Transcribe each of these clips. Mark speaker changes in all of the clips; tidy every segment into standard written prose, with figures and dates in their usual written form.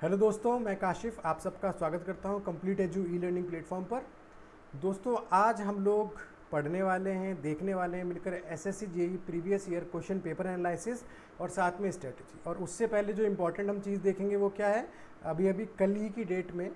Speaker 1: Hello दोस्तों, मैं काशिफ आप सबका स्वागत करता हूं complete edu e learning platform पर। दोस्तों, आज हम लोग पढ़ने वाले हैं, देखने वाले हैं मिलकर SSC JE previous year question paper analysis और साथ में स्ट्रेटजी। और उससे पहले जो इम्पोर्टेंट हम चीज़ देखेंगे वो क्या है, अभी अभी कल ही की डेट में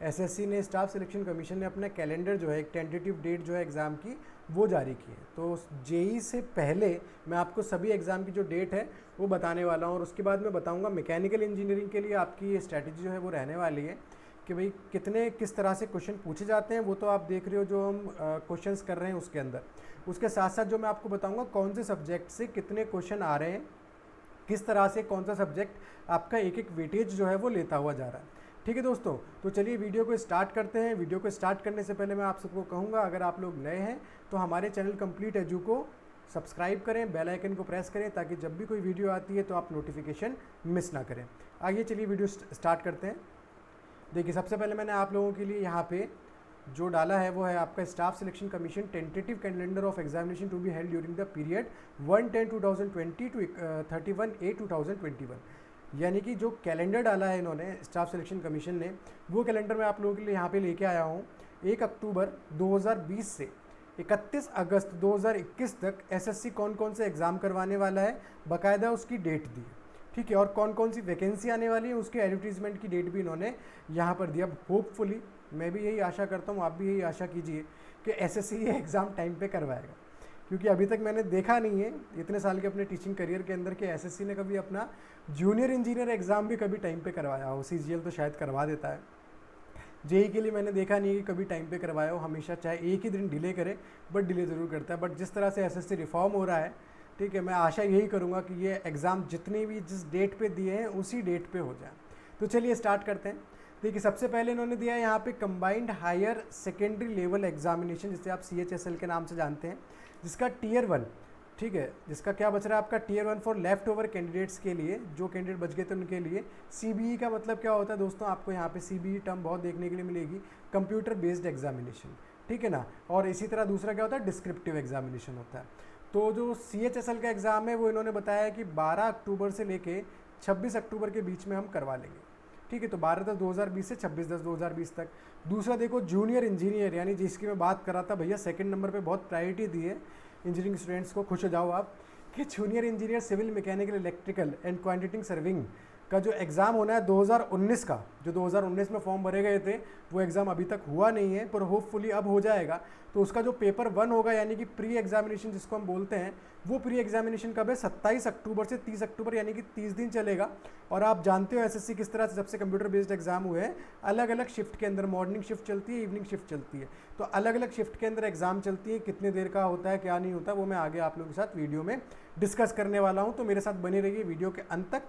Speaker 1: एसएससी ने, स्टाफ सिलेक्शन कमीशन ने अपना कैलेंडर जो है, एक टेंटेटिव डेट जो है एग्ज़ाम की, वो जारी की है। तो जेई से पहले मैं आपको सभी एग्ज़ाम की जो डेट है वो बताने वाला हूँ, और उसके बाद मैं बताऊँगा मैकेनिकल इंजीनियरिंग के लिए आपकी ये स्ट्रैटेजी जो है वो रहने वाली है कि भाई कितने किस तरह से क्वेश्चन पूछे जाते हैं। वो तो आप देख रहे हो जो हम क्वेश्चंस कर रहे हैं उसके अंदर। उसके साथ साथ जो मैं आपको बताऊंगा कौन से सब्जेक्ट से कितने क्वेश्चन आ रहे हैं, किस तरह से कौन सा सब्जेक्ट आपका एक एक वेटेज जो है वो लेता हुआ जा रहा है। ठीक है दोस्तों, तो चलिए वीडियो को स्टार्ट करते हैं। वीडियो को स्टार्ट करने से पहले मैं आप सबको कहूँगा, अगर आप लोग नए हैं तो हमारे चैनल कंप्लीट एजू को सब्सक्राइब करें, बेल आइकन को प्रेस करें, ताकि जब भी कोई वीडियो आती है तो आप नोटिफिकेशन मिस ना करें। आइए चलिए वीडियो स्टार्ट करते हैं। देखिए, सबसे पहले मैंने आप लोगों के लिए यहाँ पे जो डाला है वो है आपका staff selection commission tentative calendar of examination to be held during the period 1/10/2020 to 31/8/2021। यानी कि जो कैलेंडर डाला है इन्होंने, स्टाफ सिलेक्शन कमीशन ने, वो कैलेंडर मैं आप लोगों के लिए यहाँ पे लेके आया हूँ। 1 अक्टूबर 2020 से 31 अगस्त 2021 तक एसएससी कौन कौन से एग्ज़ाम करवाने वाला है, बाकायदा उसकी डेट दी है। ठीक है, और कौन कौन सी वैकेंसी आने वाली है उसके एडवर्टीजमेंट की डेट भी इन्होंने यहाँ पर दिया। होपफुली, मैं भी यही आशा करता हूँ, आप भी यही आशा कीजिए कि एसएससी ये एग्ज़ाम टाइम पे करवाएगा, क्योंकि अभी तक मैंने देखा नहीं है इतने साल के अपने टीचिंग करियर के अंदर कि एसएससी ने कभी अपना जूनियर इंजीनियर एग्ज़ाम भी कभी टाइम पे करवाया हो। सीजीएल तो शायद करवा देता है, जेई के लिए मैंने देखा नहीं है कि कभी टाइम पे करवाया हो। हमेशा चाहे एक ही दिन डिले करे, बट डिले ज़रूर करता है। बट जिस तरह से एसएससी रिफॉर्म हो रहा है, ठीक है, मैं आशा यही करूँगा कि ये एग्ज़ाम जितने भी जिस डेट पे दिए हैं उसी डेट पे हो जाए। तो चलिए स्टार्ट करते हैं। देखिए, सबसे पहले इन्होंने दिया है यहाँ पे combined higher secondary level examination, जिसे आप CHSL के नाम से जानते हैं, जिसका टीयर 1, ठीक है, जिसका क्या बच रहा है आपका tier 1 for left over candidates के लिए, जो कैंडिडेट बच गए थे उनके लिए। CBE का मतलब क्या होता है दोस्तों, आपको यहाँ पे CBE टर्म बहुत देखने के लिए मिलेगी, कंप्यूटर बेस्ड एग्जामिनेशन, ठीक है ना। और इसी तरह दूसरा क्या होता है, डिस्क्रिप्टिव एग्जामिनेशन होता है। तो जो CHSL का एग्ज़ाम है वो इन्होंने बताया है कि 12 अक्टूबर से लेके 26 अक्टूबर के बीच में हम करवा लेंगे। ठीक है, तो 12/10/2020 से 26/10/2020 तक। दूसरा देखो, जूनियर इंजीनियर, यानी जिसकी मैं बात कर रहा था, भैया सेकंड नंबर पे बहुत प्रायोरिटी दी है इंजीनियरिंग स्टूडेंट्स को। खुश हो जाओ आप कि junior engineer civil mechanical electrical and quantity surveying का जो एग्ज़ाम होना है 2019 का, जो 2019 में फॉर्म भरे गए थे, वो एग्ज़ाम अभी तक हुआ नहीं है, पर होपफुली अब हो जाएगा। तो उसका जो पेपर 1 होगा, यानी कि प्री एग्जामिनेशन जिसको हम बोलते हैं, वो प्री एग्जामिनेशन कब है, 27 अक्टूबर से 30 अक्टूबर, यानी कि 30 दिन चलेगा। और आप जानते हो एसएससी किस तरह से जब से कंप्यूटर बेस्ड एग्जाम हुए हैं, अलग अलग शिफ्ट के अंदर, मॉर्निंग शिफ्ट चलती है, इवनिंग शिफ्ट चलती है, तो अलग अलग शिफ्ट के अंदर एग्जाम चलती है। कितने देर का होता है, क्या नहीं होता, वो मैं आगे आप लोगों के साथ वीडियो में डिस्कस करने वाला हूँ। तो मेरे साथ बने रहिए वीडियो के अंत तक।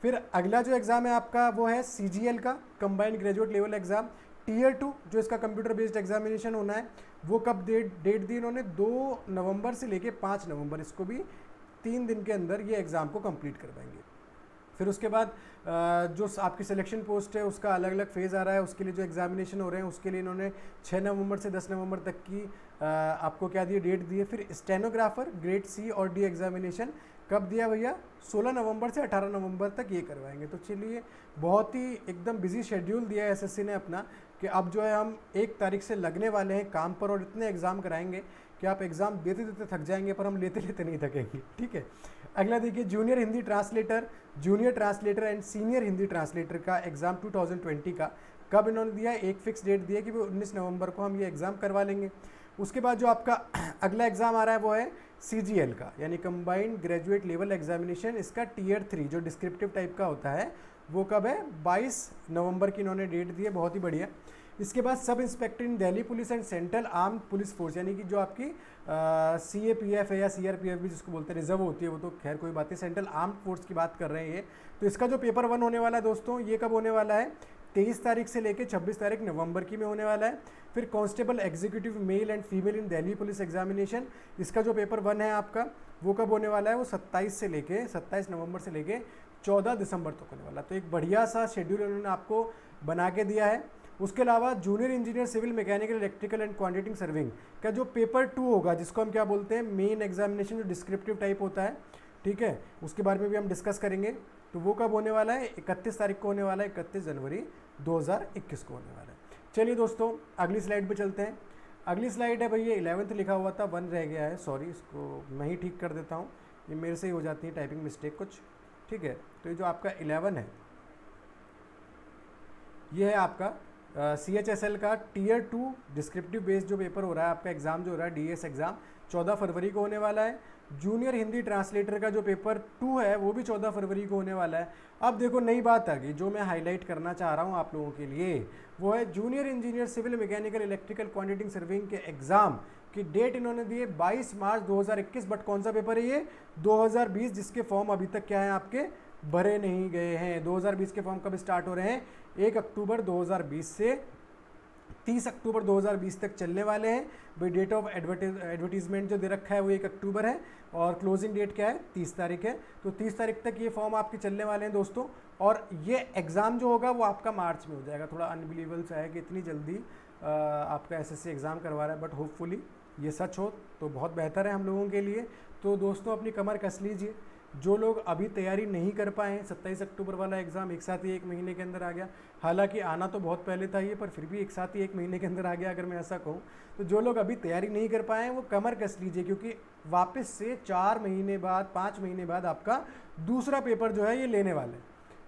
Speaker 1: फिर अगला जो एग्ज़ाम है आपका वो है CGL का, combined graduate level exam tier 2, जो इसका कंप्यूटर बेस्ड एग्जामिनेशन होना है। वो कब डेट दी इन्होंने, 2 नवंबर से लेके 5 नवंबर, इसको भी 3 दिन के अंदर ये एग्ज़ाम को कंप्लीट करवाएंगे। फिर उसके बाद जो आपकी सिलेक्शन पोस्ट है उसका अलग अलग फेज़ आ रहा है, उसके लिए जो एग्जामिनेशन हो रहे हैं उसके लिए इन्होंने 6 नवंबर से 10 नवंबर तक की आपको क्या दिए, डेट दी है। फिर स्टेनोग्राफर ग्रेड C और D एग्जामिनेशन कब दिया भैया, 16 नवंबर से 18 नवंबर तक ये करवाएंगे। तो चलिए, बहुत ही एकदम बिजी शेड्यूल दिया है एसएससी ने अपना, कि अब जो है हम 1 तारीख से लगने वाले हैं काम पर, और इतने एग्ज़ाम कराएंगे कि आप एग्ज़ाम देते देते थक जाएंगे, पर हम लेते लेते नहीं थकेंगे। ठीक है, अगला देखिए, junior Hindi translator, junior translator and senior Hindi translator का एग्ज़ाम 2020 का कब इन्होंने दिया है, एक फिक्स डेट दी है कि वो 19 नवंबर को हम ये एग्ज़ाम करवा लेंगे। उसके बाद जो आपका अगला एग्ज़ाम आ रहा है वो है CGL का, यानी कंबाइंड ग्रेजुएट लेवल एग्जामिनेशन, इसका टीयर 3 जो डिस्क्रिप्टिव टाइप का होता है, वो कब है, 22 नवंबर की इन्होंने डेट दी है। बहुत ही बढ़िया। इसके बाद सब inspector in Delhi police and central armed police force, यानी कि जो आपकी CAPF है या CRPF भी जिसको बोलते हैं, रिजर्व होती है, वो तो खैर कोई बात नहीं, सेंट्रल आर्म्ड फोर्स की बात कर रहे हैं ये। तो इसका जो पेपर 1 होने वाला है दोस्तों, ये कब होने वाला है, 23 तारीख से लेकर 26 तारीख नवंबर की में होने वाला है। फिर constable executive male and female in Delhi police examination, इसका जो पेपर 1 है आपका, वो कब होने वाला है, वो 27 नवंबर से लेके 14 दिसंबर तक होने वाला। तो एक बढ़िया सा शेड्यूल उन्होंने आपको बना के दिया है। उसके अलावा junior engineer civil mechanical electrical and quantity surveying का जो पेपर 2 होगा, जिसको हम क्या बोलते हैं, मेन एग्जामिनेशन, जो डिस्क्रिप्टिव टाइप होता है, ठीक है, उसके बारे में भी हम डिस्कस करेंगे। तो वो कब होने वाला है, 31 तारीख को होने वाला है, 31 जनवरी 2021 को होने वाला है। चलिए दोस्तों अगली स्लाइड पे चलते हैं। अगली स्लाइड है भैया 11th लिखा हुआ था, 1 रह गया है, सॉरी, इसको मैं ही ठीक कर देता हूँ, ये मेरे से ही हो जाती है टाइपिंग मिस्टेक कुछ, ठीक है। तो ये जो आपका 11 है, ये है आपका CHSL का Tier 2 डिस्क्रिप्टिव बेस्ड जो पेपर हो रहा है आपका, एग्जाम जो हो रहा है DS एग्जाम 14 फरवरी को होने वाला है। जूनियर हिंदी ट्रांसलेटर का जो पेपर 2 है वो भी 14 फरवरी को होने वाला है। अब देखो नई बात आ गई जो मैं हाईलाइट करना चाह रहा हूँ आप लोगों के लिए, वो है junior engineer civil mechanical electrical quantity surveying के एग्जाम की डेट इन्होंने दी है 22 मार्च 2021, बट कौन सा पेपर है ये, 2020, जिसके फॉर्म अभी तक क्या है आपके भरे नहीं गए हैं। 2020 के फॉर्म कब स्टार्ट हो रहे हैं, 1 अक्टूबर 2020 से 30 अक्टूबर 2020 तक चलने वाले हैं भाई। डेट ऑफ एडवर्टीजमेंट जो दे रखा है वो 1 अक्टूबर है और क्लोजिंग डेट क्या है, 30 तारीख है। तो 30 तारीख तक ये फॉर्म आपके चलने वाले हैं दोस्तों, और ये एग्ज़ाम जो होगा वो आपका मार्च में हो जाएगा। थोड़ा अनबिलीवेबल सा है कि इतनी जल्दी आपका SSC एग्ज़ाम करवा रहा है, बट होपफुली ये सच हो तो बहुत बेहतर है हम लोगों के लिए। तो दोस्तों अपनी कमर कस लीजिए, जो लोग अभी तैयारी नहीं कर पाए हैं, 27 अक्टूबर वाला एग्ज़ाम एक साथ ही 1 महीने के अंदर आ गया, हालांकि आना तो बहुत पहले था ये, पर फिर भी एक साथ ही 1 महीने के अंदर आ गया अगर मैं ऐसा कहूँ। तो जो लोग अभी तैयारी नहीं कर पाए हैं वो कमर कस लीजिए, क्योंकि वापस से 4 महीने बाद 5 महीने बाद आपका दूसरा पेपर जो है ये लेने वाले हैं।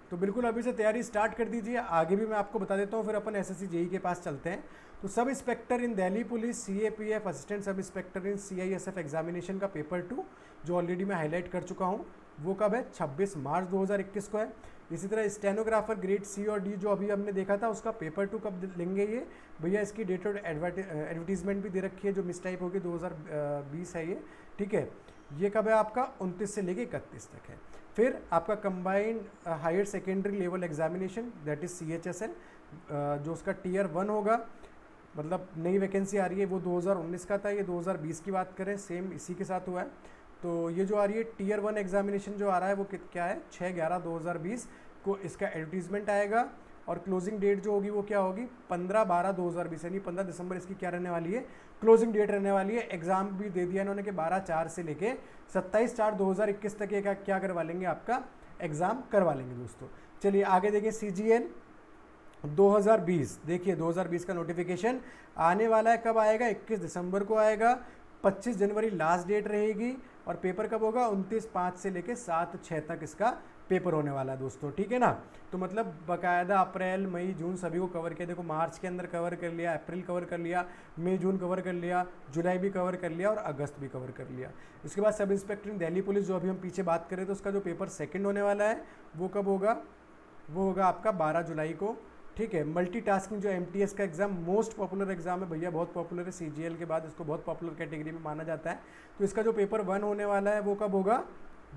Speaker 1: तो बिल्कुल अभी से तैयारी स्टार्ट कर दीजिए। आगे भी मैं आपको बता देता हूँ, फिर अपन SSC JEE के पास चलते हैं। तो sub inspector in Delhi police, CAPF assistant sub inspector in CISF examination का पेपर 2 जो ऑलरेडी मैं हाईलाइट कर चुका हूँ, वो कब है, 26 मार्च 2021 को है। इसी तरह स्टेनोग्राफर ग्रेड C और D जो अभी हमने देखा था उसका पेपर 2 कब लेंगे ये भैया, इसकी डेट ऑफ एडवर्टीजमेंट भी दे रखी है, जो मिस टाइप होगी 2020 है ये, ठीक है। ये कब है आपका, 29 से लेके 31 तक है। फिर आपका combined higher secondary level examination that is CHSL, जो उसका Tier 1 होगा, मतलब नई वैकेंसी आ रही है, वो 2019 का था, ये 2020 की बात करें, सेम इसी के साथ हुआ है। तो ये जो आ रही है Tier 1 एग्जामिनेशन जो आ रहा है वो क्या है, 6/11/2020 को इसका एडवर्टीजमेंट आएगा, और क्लोजिंग डेट जो होगी वो क्या होगी, 15/12/2020, यानी 15 दिसंबर इसकी क्या रहने वाली है, क्लोजिंग डेट रहने वाली है। एग्जाम भी दे दिया इन्होंने कि 12/4 से लेके 27/4/2021 तक ये क्या करवा लेंगे, आपका एग्जाम करवा लेंगे दोस्तों। चलिए आगे देखिए CGL 2020, देखिए 2020 का नोटिफिकेशन आने वाला है, कब आएगा, 21 दिसंबर को आएगा, 25 जनवरी लास्ट डेट रहेगी, और पेपर कब होगा, 29/5 से लेके 7/6 तक इसका पेपर होने वाला है दोस्तों, ठीक है ना। तो मतलब बाकायदा अप्रैल मई जून सभी को कवर किया, देखो मार्च के अंदर कवर कर लिया, अप्रैल कवर कर लिया, मई जून कवर कर लिया, जुलाई भी कवर कर लिया और अगस्त भी कवर कर लिया। उसके बाद सब इंस्पेक्टर इन दिल्ली पुलिस जो अभी हम पीछे बात करें, तो उसका जो पेपर 2 होने वाला है वो कब होगा, वो होगा आपका 12 जुलाई को, ठीक है। मल्टीटास्किंग जो MTS का एग्जाम मोस्ट पॉपुलर एग्जाम है भैया, बहुत पॉपुलर है, CGL के बाद इसको बहुत पॉपुलर कैटेगरी में माना जाता है। तो इसका जो पेपर 1 होने वाला है वो कब होगा,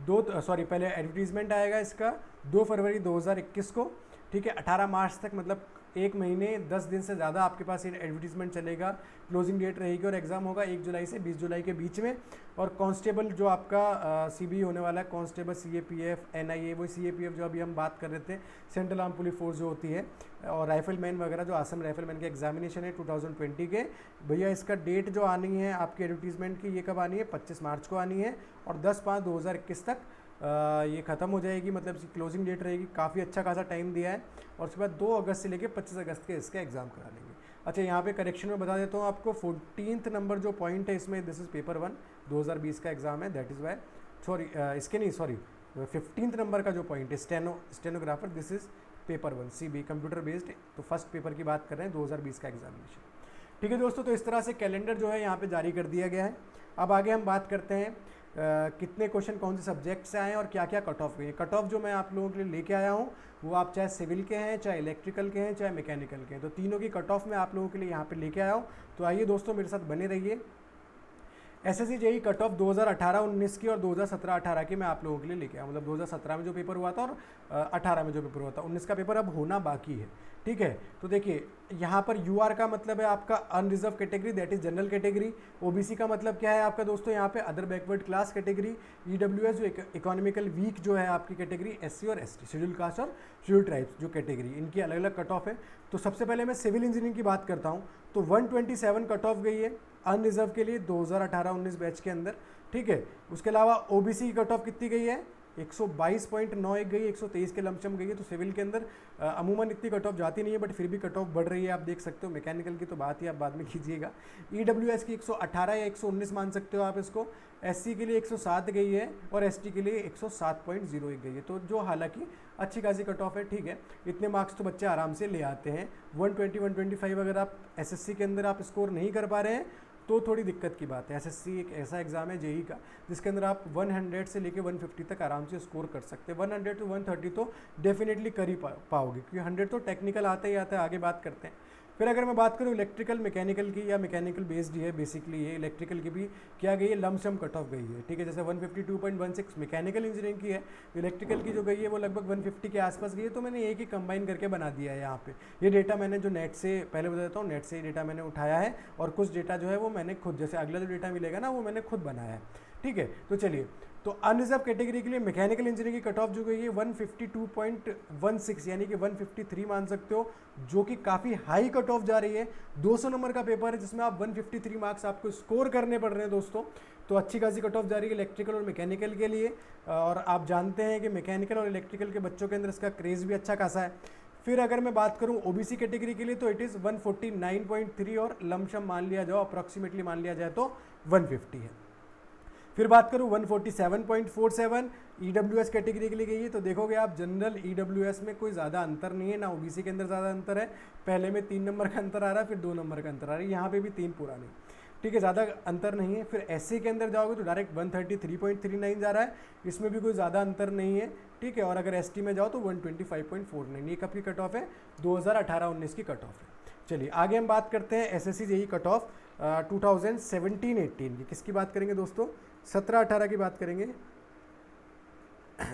Speaker 1: पहले एडवर्टीजमेंट आएगा इसका 2 फरवरी 2021 को, ठीक है। 18 मार्च तक, मतलब 1 महीने 10 दिन से ज़्यादा आपके पास ये एडवर्टीजमेंट चलेगा, क्लोजिंग डेट रहेगी, और एग्ज़ाम होगा 1 जुलाई से 20 जुलाई के बीच में। और कांस्टेबल जो आपका CB होने वाला है, कांस्टेबल CAPF NIA, वो CAPF जो अभी हम बात कर रहे थे, सेंट्रल आर्म पुलिस फोर्स जो होती है, और राइफलमैन वगैरह जो असम राइफलमैन के एग्जामिनेशन है 2020 के भैया, इसका डेट जो आनी है आपकी एडवर्टीजमेंट की, ये कब आनी है, 25 मार्च को आनी है, और 10/5/2021 तक ये ख़त्म हो जाएगी, मतलब इसकी क्लोजिंग डेट रहेगी। काफ़ी अच्छा खासा टाइम दिया है, और उसके बाद 2 अगस्त से लेकर 25 अगस्त के इसका एग्ज़ाम करा लेंगे। अच्छा यहाँ पे करेक्शन में बता देता हूँ आपको, 14th नंबर जो पॉइंट है इसमें, दिस इज़ पेपर 1 2020 का एग्ज़ाम है, दैट इज़ वाई, इसके नहीं, 15th नंबर का जो पॉइंट है stenographer, this is paper 1 CB computer based. तो फर्स्ट पेपर की बात कर रहे हैं 2020 का एग्जामिनेशन, ठीक है दोस्तों। तो इस तरह से कैलेंडर जो है यहाँ पे जारी कर दिया गया है। अब आगे हम बात करते हैं कितने क्वेश्चन कौन से सब्जेक्ट से आए हैं और क्या क्या कट ऑफ हुए हैं। कट ऑफ जो मैं आप लोगों के लिए लेके आया हूँ वो आप चाहे सिविल के हैं, चाहे इलेक्ट्रिकल के हैं, चाहे मैकेनिकल के हैं, तो तीनों की कट ऑफ मैं आप लोगों के लिए यहाँ पे लेके आया हूँ। तो आइए दोस्तों मेरे साथ बने रहिए। SSC JEE कट ऑफ 2018-19 की और 2017-18 की मैं आप लोगों के लिए लेके आया, मतलब 2017 में जो पेपर हुआ था और 18 में जो पेपर हुआ था, 19 का पेपर अब होना बाकी है, ठीक है। तो देखिए यहाँ पर UR का मतलब है आपका unreserved category, that is general category. OBC का मतलब क्या है आपका दोस्तों, यहाँ पे other backward class category. EWS जो इकोनॉमिकल वीक जो है आपकी कैटेगरी, SC और ST शेड्यूल कास्ट और शेड्यूल ट्राइब्स जो कैटेगरी, इनकी अलग अलग कट ऑफ है। तो सबसे पहले मैं सिविल इंजीनियरिंग की बात करता हूँ, तो 127 कट ऑफ गई है अनरिजर्व के लिए 2018-19 बैच के अंदर, ठीक है। उसके अलावा ओबीसी की कट ऑफ कितनी गई है, 122.91 गई, 123 के लमसम गई है। तो सिविल के अंदर अमूमन इतनी कट ऑफ जाती नहीं है, बट फिर भी कट ऑफ बढ़ रही है, आप देख सकते हो। मैकेनिकल की तो बात ही आप बाद में कीजिएगा। ईडब्ल्यूएस की 118 या 119 मान सकते हो आप इसको। एससी के लिए 107 गई है और एसटी के लिए 107.01 गई है। तो जो हालांकि अच्छी खासी कट ऑफ है, ठीक है। इतने मार्क्स तो बच्चे आराम से ले आते हैं। 120 125 अगर आप एसएससी के अंदर आप स्कोर नहीं कर पा रहे हैं तो थोड़ी दिक्कत की बात है। एसएससी एक ऐसा एग्जाम है जेई का जिसके अंदर आप 100 से लेके 150 तक आराम से स्कोर कर सकते हैं। 100 to 130 तो डेफिनेटली कर ही पाओगे, क्योंकि 100 तो टेक्निकल आता ही आता है, आगे बात करते हैं। फिर अगर मैं बात करूँ इलेक्ट्रिकल मैकेनिकल की, या मैकेनिकल बेस्ड ही है बेसिकली ये, इलेक्ट्रिकल की भी क्या गई है, लमसम कट ऑफ गई है, ठीक है। जैसे 152.16 मैकेनिकल इंजीनियरिंग की है, इलेक्ट्रिकल की जो गई है वो लगभग 150 के आसपास गई है। तो मैंने एक ही कंबाइन करके बना दिया है यहाँ पे। ये डेटा मैंने जो नेट से, पहले बता देता हूँ, नेट से ही डेटा मैंने उठाया है, और कुछ डेटा जो है वो मैंने खुद, जैसे अगला जो डेटा मिलेगा ना वो मैंने खुद बनाया है, ठीक है। तो चलिए, तो अनरिजर्व कैटेगरी के लिए मैकेनिकल इंजीनियरिंग की कट ऑफ जो गई है 152.16 यानी कि 153 मान सकते हो, जो कि काफ़ी हाई कट ऑफ जा रही है। 200 नंबर का पेपर है जिसमें आप 153 मार्क्स आपको स्कोर करने पड़ रहे हैं दोस्तों। तो अच्छी खासी कट ऑफ जा रही है इलेक्ट्रिकल और मैकेनिकल के लिए, और आप जानते हैं कि मैकेनिकल और इलेक्ट्रिकल के बच्चों के अंदर इसका क्रेज़ भी अच्छा खासा है। फिर अगर मैं बात करूं ओबीसी कैटेगरी के लिए तो इट इज़ 149.3 और लमसम मान लिया जाओ, अप्रॉक्सीमेटली मान लिया जाए तो 150 है। फिर बात करूं 147.47 ईडब्ल्यूएस कैटेगरी के लिए गई है। तो देखोगे आप जनरल ईडब्ल्यूएस में कोई ज़्यादा अंतर नहीं है, ना ओबीसी के अंदर ज़्यादा अंतर है। पहले में 3 नंबर का अंतर आ रहा है, फिर 2 नंबर का अंतर आ रहा है, यहाँ पे भी 3 पूरा नहीं, ठीक है, ज़्यादा अंतर नहीं है। फिर एससी के अंदर जाओगे तो डायरेक्ट 133.39 जा रहा है, इसमें भी कोई ज़्यादा अंतर नहीं है, ठीक है। और अगर एसटी में जाओ तो 125.49, ये कब की कट ऑफ है, 2018-19 की कट ऑफ है। चलिए आगे हम बात करते हैं एसएससी जेईई कट ऑफ 2017-18 की। किसकी बात करेंगे दोस्तों, 17-18 की बात करेंगे,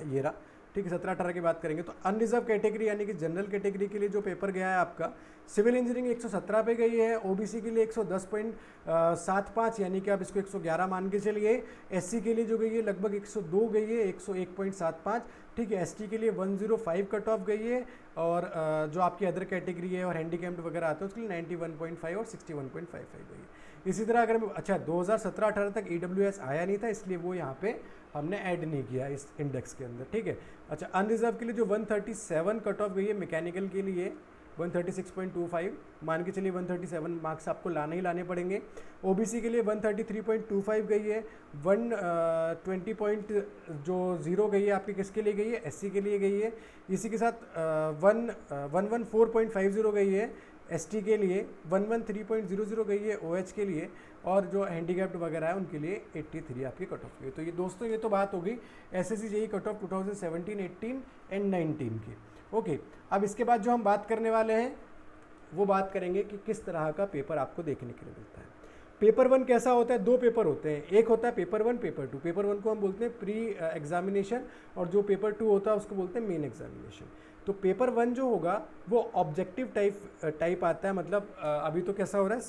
Speaker 1: ये रहा, ठीक है, 17-18 की बात करेंगे। तो अनरिजर्व कैटेगरी यानी कि जनरल कैटेगरी के लिए जो पेपर गया है आपका, सिविल इंजीनियरिंग 117 पे गई है, ओबीसी के लिए 110.75 यानी कि आप इसको 111 मान के चलिए। एससी के लिए जो गई है लगभग 102 गई है, 101.75, ठीक है। एसटी के लिए 105 कट ऑफ गई है, और जो आपकी अदर कैटेगरी है और हैंडीकैप्ड वगैरह आते हैं उसके लिए 91.5 और 61.55 गई है। इसी तरह अगर अच्छा 2017-18 तक ईडब्ल्यूएस आया नहीं था, इसलिए वो यहाँ पे हमने ऐड नहीं किया इस इंडेक्स के अंदर, ठीक है। अच्छा अनरिजर्व के लिए जो 137 कट ऑफ गई है मैकेनिकल के लिए 136.25 मान के चलिए, 137 मार्क्स आपको लाने ही लाने पड़ेंगे। ओबीसी के लिए 133.25 गई है, 120.0 गई है आपकी, किसके लिए गई है, एससी के लिए गई है। इसी के साथ 114.50 गई है एसटी के लिए, 113.00 गई है ओएच के लिए, और जो हैंडीकैप्ड वगैरह है उनके लिए 83 आपकी कट ऑफ गई। तो ये दोस्तों ये तो बात होगी SSC JEE cut off 2017, 18 and 19 की। ओके, अब इसके बाद जो हम बात करने वाले हैं वो बात करेंगे कि किस तरह का पेपर आपको देखने के लिए मिलता है। पेपर 1 कैसा होता है, 2 पेपर होते हैं, एक होता है पेपर 1, पेपर 2। पेपर 1 को हम बोलते हैं प्री एग्जामिनेशन, और जो पेपर 2 होता है उसको बोलते हैं मेन एग्जामिनेशन। तो पेपर 1 जो होगा वो ऑब्जेक्टिव टाइप आता है, मतलब अभी तो कैसा हो रहा है,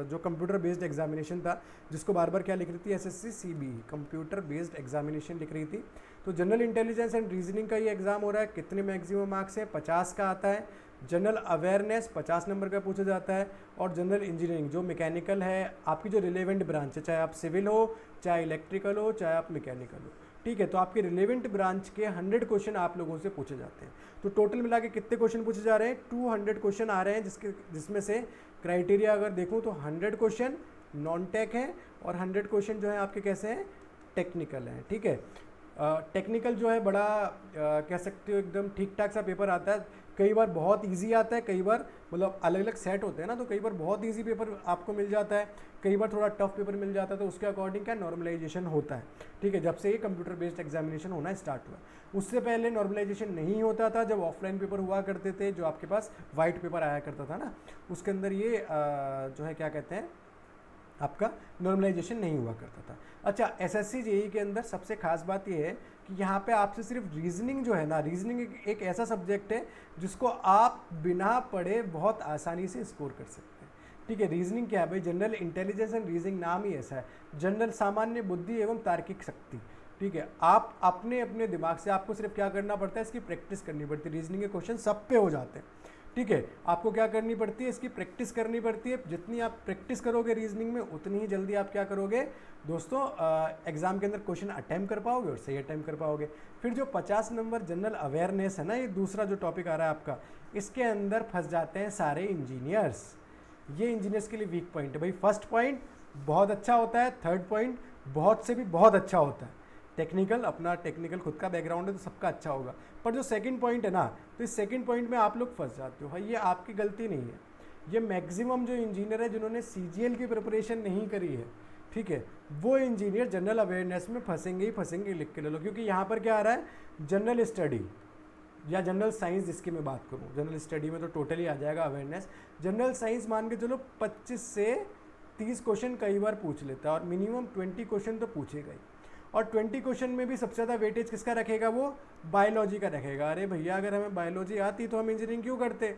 Speaker 1: जो कंप्यूटर बेस्ड एग्जामिनेशन था, जिसको बार बार क्या लिख रही थी SSC CB, computer based examination लिख रही थी। तो जनरल इंटेलिजेंस एंड रीजनिंग का ये एग्जाम हो रहा है, कितने मैक्सिमम मार्क्स हैं, 50 का आता है। जनरल अवेयरनेस 50 नंबर का पूछा जाता है, और जनरल इंजीनियरिंग जो मैकेनिकल है, आपकी जो रिलेवेंट ब्रांच है, चाहे आप सिविल हो, चाहे इलेक्ट्रिकल हो, चाहे आप मैकेनिकल हो, ठीक है, तो आपके रिलेवेंट ब्रांच के 100 क्वेश्चन आप लोगों से पूछे जाते हैं। तो टोटल मिला के कितने क्वेश्चन पूछे जा रहे हैं, 200 क्वेश्चन आ रहे हैं, जिसमें से क्राइटेरिया अगर देखूँ तो 100 क्वेश्चन नॉन टेक हैं, और 100 क्वेश्चन जो है आपके कैसे हैं, टेक्निकल हैं, ठीक है। टेक्निकल जो है बड़ा कह सकते हो एकदम ठीक ठाक सा पेपर आता है, कई बार बहुत इजी आता है, कई बार मतलब अलग अलग सेट होते हैं ना, तो कई बार बहुत इजी पेपर आपको मिल जाता है, कई बार थोड़ा टफ पेपर मिल जाता है। तो उसके अकॉर्डिंग क्या नॉर्मलाइजेशन होता है, ठीक है, जब से ये कंप्यूटर बेस्ड एग्जामिनेशन होना स्टार्ट हुआ। उससे पहले नॉर्मलाइजेशन नहीं होता था, जब ऑफलाइन पेपर हुआ करते थे, जो आपके पास वाइट पेपर आया करता था ना, उसके अंदर ये जो है क्या कहते हैं, आपका नॉर्मलाइजेशन नहीं हुआ करता था। अच्छा एसएससी जेईई के अंदर सबसे खास बात यह है कि यहाँ पे आपसे सिर्फ रीजनिंग जो है ना, रीजनिंग एक ऐसा सब्जेक्ट है जिसको आप बिना पढ़े बहुत आसानी से स्कोर कर सकते हैं, ठीक है। रीजनिंग क्या है भाई, जनरल इंटेलिजेंस एंड रीजनिंग नाम ही ऐसा है, जनरल सामान्य बुद्धि एवं तार्किक शक्ति, ठीक है। आप अपने अपने दिमाग से आपको सिर्फ क्या करना पड़ता है, इसकी प्रैक्टिस करनी पड़ती है। रीजनिंग के क्वेश्चन सब पे हो जाते हैं, ठीक है, आपको क्या करनी पड़ती है, इसकी प्रैक्टिस करनी पड़ती है। जितनी आप प्रैक्टिस करोगे रीजनिंग में उतनी ही जल्दी आप क्या करोगे दोस्तों, एग्जाम के अंदर क्वेश्चन अटेम्प्ट कर पाओगे और सही अटेम्प्ट कर पाओगे। फिर जो 50 नंबर जनरल अवेयरनेस है ना, ये दूसरा जो टॉपिक आ रहा है आपका, इसके अंदर फंस जाते हैं सारे इंजीनियर्स। ये इंजीनियर्स के लिए वीक पॉइंट है भाई। फर्स्ट पॉइंट बहुत अच्छा होता है, थर्ड पॉइंट बहुत से भी बहुत अच्छा होता है। टेक्निकल, अपना टेक्निकल खुद का बैकग्राउंड है तो सबका अच्छा होगा, पर जो सेकंड पॉइंट है ना, तो इस सेकंड पॉइंट में आप लोग फंस जाते हो भाई। ये आपकी गलती नहीं है, ये मैक्सिमम जो इंजीनियर है जिन्होंने सीजीएल की प्रिपरेशन नहीं करी है, ठीक है, वो इंजीनियर जनरल अवेयरनेस में फंसेंगे ही फंसेंगे, लिख के ले लो। क्योंकि यहाँ पर क्या आ रहा है, जनरल स्टडी या जनरल साइंस जिसकी मैं बात करूँ, जनरल स्टडी में तो टोटली आ जाएगा अवेयरनेस। जनरल साइंस मान के चलो 25 से 30 क्वेश्चन कई बार पूछ लेता है और मिनिमम 20 क्वेश्चन तो पूछेगा ही। और 20 क्वेश्चन में भी सबसे ज़्यादा वेटेज किसका रखेगा, वो बायोलॉजी का रखेगा। अरे भैया अगर हमें बायोलॉजी आती तो हम इंजीनियरिंग क्यों करते,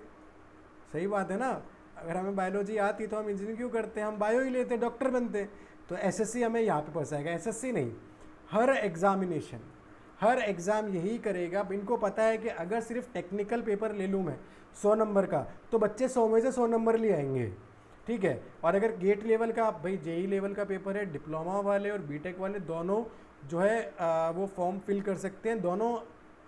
Speaker 1: सही बात है ना, अगर हमें बायोलॉजी आती तो हम इंजीनियरिंग क्यों करते, हम बायो ही लेते, डॉक्टर बनते। तो एसएससी हमें यहाँ पे फंसाएगा। एसएससी नहीं, हर एग्जामिनेशन, हर एग्ज़ाम यही करेगा। इनको पता है कि अगर सिर्फ टेक्निकल पेपर ले लूँ मैं 100 नंबर का, तो बच्चे 100 में से 100 नंबर ले आएंगे, ठीक है। और अगर गेट लेवल का, भाई जेई लेवल का पेपर है, डिप्लोमा वाले और बीटेक वाले दोनों जो है वो फॉर्म फिल कर सकते हैं, दोनों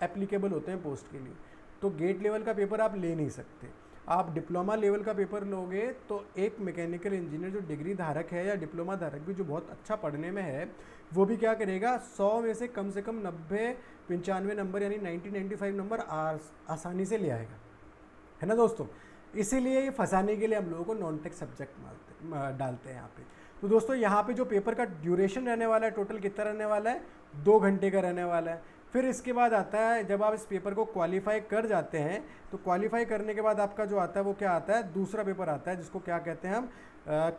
Speaker 1: एप्लीकेबल होते हैं पोस्ट के लिए। तो गेट लेवल का पेपर आप ले नहीं सकते। आप डिप्लोमा लेवल का पेपर लोगे तो एक मैकेनिकल इंजीनियर जो डिग्री धारक है या डिप्लोमा धारक भी जो बहुत अच्छा पढ़ने में है, वो भी क्या करेगा, 100 में से कम 90-95 नंबर यानी 90-95 नंबर आसानी से ले आएगा, है ना दोस्तों। इसीलिए ये फंसाने के लिए हम लोगों को नॉन टेक सब्जेक्ट डालते हैं यहाँ पे। तो दोस्तों यहाँ पे जो पेपर का ड्यूरेशन रहने वाला है, टोटल कितना रहने वाला है, 2 घंटे का रहने वाला है। फिर इसके बाद आता है, जब आप इस पेपर को क्वालिफाई कर जाते हैं, तो क्वालिफाई करने के बाद आपका जो आता है वो क्या आता है, दूसरा पेपर आता है जिसको क्या कहते हैं हम,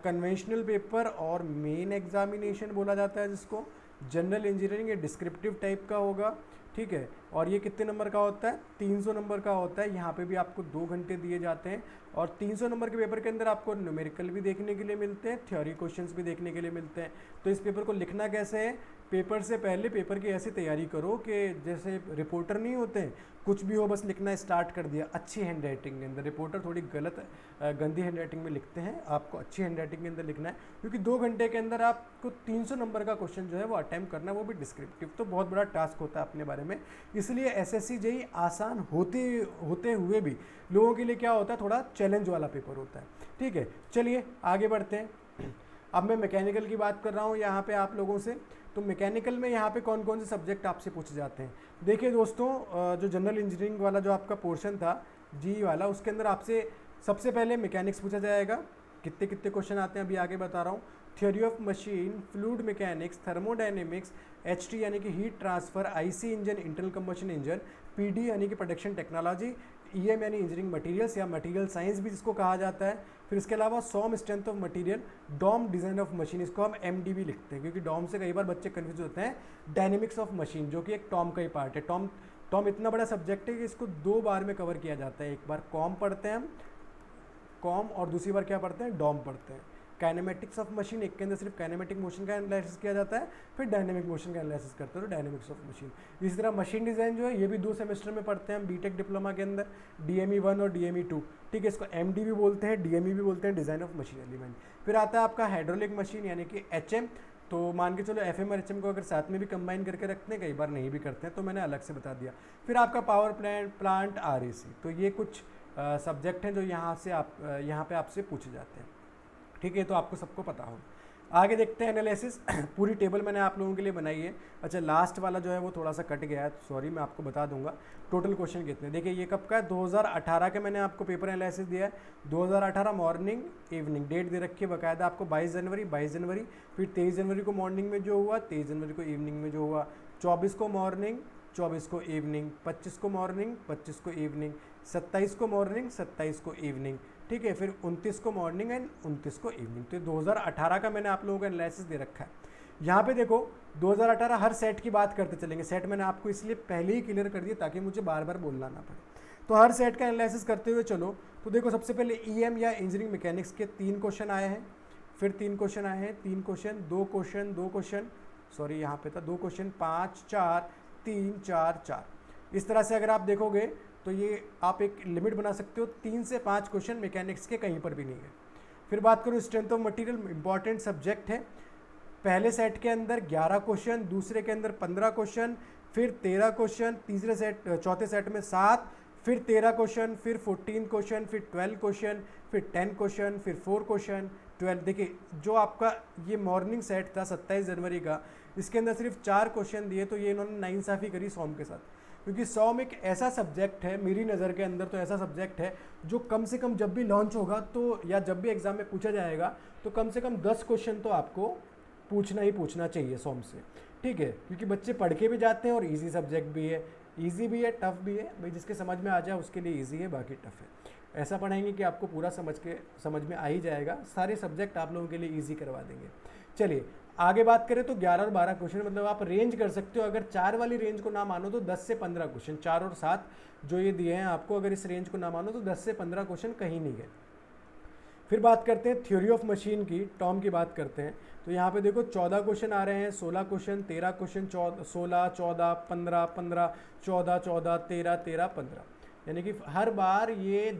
Speaker 1: कन्वेंशनल पेपर और मेन एग्जामिनेशन बोला जाता है, जिसको जनरल इंजीनियरिंग ये डिस्क्रिप्टिव टाइप का होगा, ठीक है। और ये कितने नंबर का होता है, 300 नंबर का होता है। यहाँ पे भी आपको 2 घंटे दिए जाते हैं और 300 नंबर के पेपर के अंदर आपको न्यूमेरिकल भी देखने के लिए मिलते हैं, थ्योरी क्वेश्चंस भी देखने के लिए मिलते हैं। तो इस पेपर को लिखना कैसे है, पेपर से पहले पेपर की ऐसी तैयारी करो कि जैसे रिपोर्टर नहीं होते हैं, कुछ भी हो बस लिखना स्टार्ट कर दिया अच्छी हैंड राइटिंग के अंदर। रिपोर्टर थोड़ी गलत गंदी हैंड राइटिंग में लिखते हैं, आपको अच्छी हैंड राइटिंग के अंदर लिखना है, क्योंकि 2 घंटे के अंदर आपको 300 नंबर का क्वेश्चन जो है वो अटैम्प्ट करना, वो भी डिस्क्रिप्टिव, तो बहुत बड़ा टास्क होता है अपने बारे में। इसलिए एसएससी जेईई आसान होते हुए भी लोगों के लिए क्या होता है, थोड़ा चैलेंज वाला पेपर होता है, ठीक है। चलिए आगे बढ़ते हैं। अब मैं मैकेनिकल की बात कर रहा हूँ यहाँ पे आप लोगों से। तो मैकेनिकल में यहाँ पे कौन कौन से सब्जेक्ट आपसे पूछे जाते हैं, देखिए दोस्तों, जो जनरल इंजीनियरिंग वाला जो आपका पोर्शन था जी वाला, उसके अंदर आपसे सबसे पहले मैकेनिक्स पूछा जाएगा। कितने कितने क्वेश्चन आते हैं अभी आगे बता रहा हूँ। Theory of machine, fluid mechanics, thermodynamics, HT यानी कि heat transfer, IC engine, internal combustion engine, PD यानी कि प्रोडक्शन टेक्नोलॉजी, ईएम यानी इंजीनियरिंग मटेरियल्स या मटेरियल साइंस भी जिसको कहा जाता है। फिर इसके अलावा SOM strength of material, DOM design of machine, इसको हम एमडीबी लिखते हैं क्योंकि डॉम से कई बार बच्चे कन्फ्यूज होते हैं। डायनेमिक्स ऑफ मशीन जो कि एक टॉम का ही पार्ट है। टॉम इतना बड़ा सब्जेक्ट है कि इसको 2 बार में कवर किया जाता है। एक बार कॉम पढ़ते हैं हम, कॉम, और दूसरी बार क्या पढ़ते हैं, डॉम पढ़ते हैं। काइनेमेटिक्स ऑफ मशीन, एक के अंदर सिर्फ काइनेमेटिक मोशन का एनालिसिस किया जाता है, फिर डायनेमिक मोशन का एनालिसिस करते हैं, तो डायनेमिक्स ऑफ मशीन। इसी तरह मशीन डिज़ाइन जो है ये भी 2 सेमेस्टर में पढ़ते हैं हम बीटेक डिप्लोमा के अंदर, डीएमई 1 और डीएमई 2, ठीक है। इसको एमडी भी बोलते हैं, डीएमई भी बोलते हैं, डिज़ाइन ऑफ मशीन एलिमेंट। फिर आता है आपका हाइड्रोलिक मशीन यानी कि एचएम। तो मान के चलो एफएम और एचएम को अगर साथ में भी कंबाइन करके रखते हैं, कई बार नहीं भी करते हैं, तो मैंने अलग से बता दिया। फिर आपका पावर प्लांट आरएसी। तो ये कुछ सब्जेक्ट हैं जो यहाँ पे आपसे पूछे जाते हैं, ठीक है। तो आपको सबको पता हो। आगे देखते हैं एनालिसिस। पूरी टेबल मैंने आप लोगों के लिए बनाई है। अच्छा, लास्ट वाला जो है वो थोड़ा सा कट गया है, सॉरी, मैं आपको बता दूंगा टोटल क्वेश्चन कितने। देखिए ये कब का है, 2018 के मैंने आपको पेपर एनालिसिस दिया है। 2018 मॉर्निंग इवनिंग डेट दे रखी है बाकायदा आपको, 22 जनवरी, फिर 23 जनवरी को मॉर्निंग में जो हुआ, 23 जनवरी को इवनिंग में जो हुआ, 24 को मॉर्निंग, 24 को इवनिंग, 25 को मॉर्निंग, 25 को इवनिंग, 27 को मॉर्निंग, 27 को इवनिंग, ठीक है। फिर 29 को मॉर्निंग एंड 29 को इवनिंग। तो 2018 का मैंने आप लोगों को एनालिसिस दे रखा है। यहाँ पे देखो 2018 हर सेट की बात करते चलेंगे। सेट मैंने आपको इसलिए पहले ही क्लियर कर दिया ताकि मुझे बार बार बोलना ना पड़े। तो हर सेट का एनालिसिस करते हुए चलो, तो देखो सबसे पहले ईएम या इंजीनियरिंग मैकेनिक्स के 3 क्वेश्चन आए हैं, फिर 3 क्वेश्चन आए हैं, 3 क्वेश्चन, 2 क्वेश्चन, सॉरी यहाँ पे था 2 क्वेश्चन, 5 4 3 4 4। इस तरह से अगर आप देखोगे तो ये आप एक लिमिट बना सकते हो, 3 से 5 क्वेश्चन मैकेनिक्स के कहीं पर भी नहीं है। फिर बात करूँ strength of material, important subject है। पहले सेट के अंदर 11 क्वेश्चन, दूसरे के अंदर 15 क्वेश्चन, फिर 13 क्वेश्चन, चौथे सेट में 7, फिर 13 क्वेश्चन, फिर 14 क्वेश्चन, फिर 12 क्वेश्चन, फिर 10 क्वेश्चन, फिर 4 क्वेश्चन, 12। देखिए जो आपका ये मॉर्निंग सेट था 27 जनवरी का, इसके अंदर सिर्फ 4 क्वेश्चन दिए, तो ये इन्होंने नाइंसाफ़ी करी सॉम के साथ, क्योंकि सॉम एक ऐसा सब्जेक्ट है, मेरी नज़र के अंदर तो ऐसा सब्जेक्ट है जो कम से कम जब भी लॉन्च होगा तो, या जब भी एग्ज़ाम में पूछा जाएगा तो कम से कम 10 क्वेश्चन तो आपको पूछना ही पूछना चाहिए सॉम से, ठीक है। क्योंकि बच्चे पढ़ के भी जाते हैं और इजी सब्जेक्ट भी है, इजी भी है, टफ भी है। भाई जिसके समझ में आ जाए उसके लिए इजी है, बाकी टफ है। ऐसा पढ़ाएंगे कि आपको पूरा समझ में आ ही जाएगा, सारे सब्जेक्ट आप लोगों के लिए ईजी करवा देंगे। चलिए आगे बात करें तो 11 और 12 क्वेश्चन, मतलब आप रेंज कर सकते हो। अगर 4 वाली रेंज को ना मानो तो 10 से 15 क्वेश्चन, 4 और 7 जो ये दिए हैं आपको, अगर इस रेंज को ना मानो तो 10 से 15 क्वेश्चन कहीं नहीं गए। फिर बात करते हैं थ्योरी ऑफ मशीन की, टॉम की बात करते हैं। तो यहाँ पे देखो 14 क्वेश्चन आ रहे हैं, 16 क्वेश्चन, 13 क्वेश्चन, 16, 14, 15, 15, 14, 14, 13, 13, 15, यानी कि हर बार ये